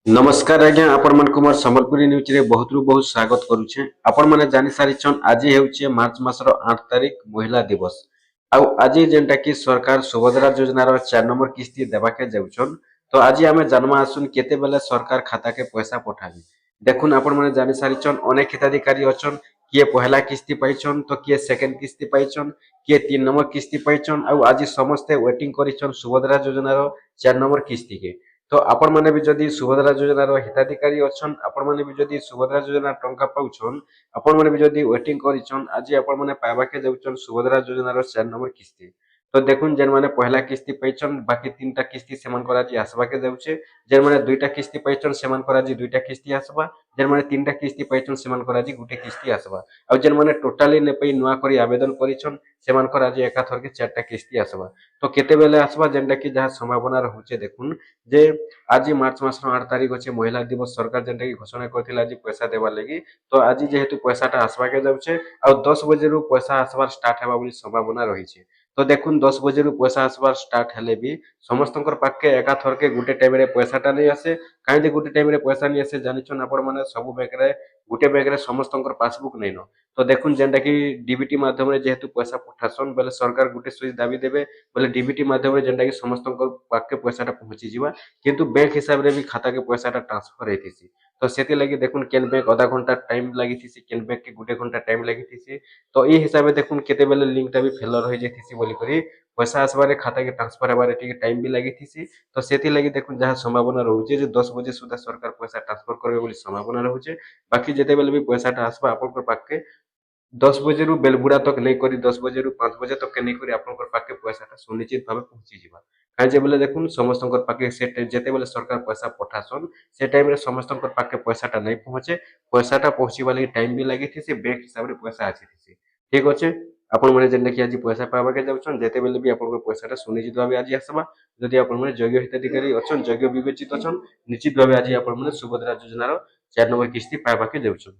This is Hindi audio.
नमस्कार आज्ञा आपण मन कुमार संबलपुरी न्यूज रे बहुत रु बहुत स्वागत करूछे। आपण माने जानि सारिछन आज हेउचे मार्च मासर 8 तारिख महिला दिवस। आउ आज जेंटा कि सरकार सुभद्रा योजना रो 4 नंबर किस्ती देबा के जाउछन। तो आज हमें जन्मा आसुन केते बेले सरकार खाता के पैसा पठाबी। देखुन आपण माने जानि सारिछन अनेक हिताधिकारी अछन। किए पहला किस्ती पाइछन तो किए सेकंड किस्ती पाइछन किए 3 नंबर किस्ती पाइछन। आउ आज समस्ते वेटिंग करिछन सुभद्रा योजना रो 4 नंबर किस्ती के। तो आपण माने भी जदि सुभद्रा योजना रो हिताधिकारी अछन आपण माने भी जदि सुभद्रा योजना टंका पाउछन आपण माने भी जदि वेटिंग करिछन आज आपण माने पाइबा के जाउछन सुभद्रा योजना रो 4 नंबर किस्ती। तो देखुन जेन माने पहला किस्ती पाइछन बाकी 3टा किस्ती सेमान कर आज आसबा के जाउछे। जेन माने 2टा किस्ती पाइछन सेमान कर आज 2टा किस्ती आसबा। जेन माने 3टा किस्ती पाइछन सेमान कर आज गुटे किस्ती आसबा। आ जेन माने टोटली ने पई नुवा करी आवेदन करिछन सेमान कर आज एका थर के 4टा किस्ती आसबा। तो केते बेले आसबा जेंटा कि जहा संभावना रहउचे देखुन जे आज मार्च मास 8 तारिख अच्छे महिला दिवस सरकार जेनटा की घोषणा करथिला आज पैसा देवा लगी। तो आज जेहेतु पैसाटा आसबा के जाउछे आ 10 बजे रु पैसा आसबार स्टार्ट हेबा बोली संभावना रहिछे। तो देखुन 10 बजे रु पैसा आसबार स्टार्ट हेले भी समस्तंकर पाखे एका थर के गुटे टाइम रे पैसाटा नै आसे। काहे गुटे टाइम रे पैसा नै आसे जानिछन आपण माने सब बैंक रे गुटे बैंक रे समस्तंकर पासबुक नै न। तो देखुन जेनटा कि डीबीटी माध्यम रे जेहेतु पैसा पठासन बेले सरकार गुटे सुइच दाबी देबे बोले डीबीटी माध्यम रे जेनटा कि समस्तंकर पाखे पैसाटा पहुंची जिवा। किंतु बैंक हिसाब रे भी खाता के पैसाटा ट्रांसफर हेतिसी। तो सेति लगी देखुन केन बैंक आधा घंटा टाइम लागिथिसी केन बैंक के गुटे घंटा टाइम लागिथिसी। तो ई हिसाबे देखुन केते बेले लिंकटा भी फेलर होई जेथिसी बोली करी पैसा आसबारे खाता के ट्रांसफर हेबारे टिके टाइम भी लागिथिसी। तो सेति लगी देखुन जहा संभावना रहउचे जे 10 बजे सुधा सरकार पैसा ट्रांसफर करबे बोली संभावना रहउचे। बाकी जेते बेले भी पैसाटा आसबा आपनकर पाखे 10 बजे रु बेलबुड़ा तक नहीं करी 10 बजे रु 5 बजे तक के नहीं करी आपनकर पाखे पैसाटा सुनिश्चित भाबे पहुंची जिबा। काहे जे बेले देखुन समस्तंकर पाखे से जेते बेले सरकार पैसा पठासन से टाइम रे समस्तंकर पाखे पैसाटा नहीं पहुंचे। पैसाटा पहुंचीबा लागि टाइम भी लागिथिसी बैंक हिसाब रे पैसा आसीथिसी। ठीक अछि आपण माने जेन कि आज पैसा पाबा के जाउछन जेते बेले भी आपनकर पैसाटा सुनिश्चित भाबे आज आसबा। जदि आपण माने योग्य हिताधिकारी अछन योग्य विवेचित अछन निश्चित भाबे आज आपण माने सुभद्रा योजना रो 4 नंबर किस्ती पाबा के जाउछन।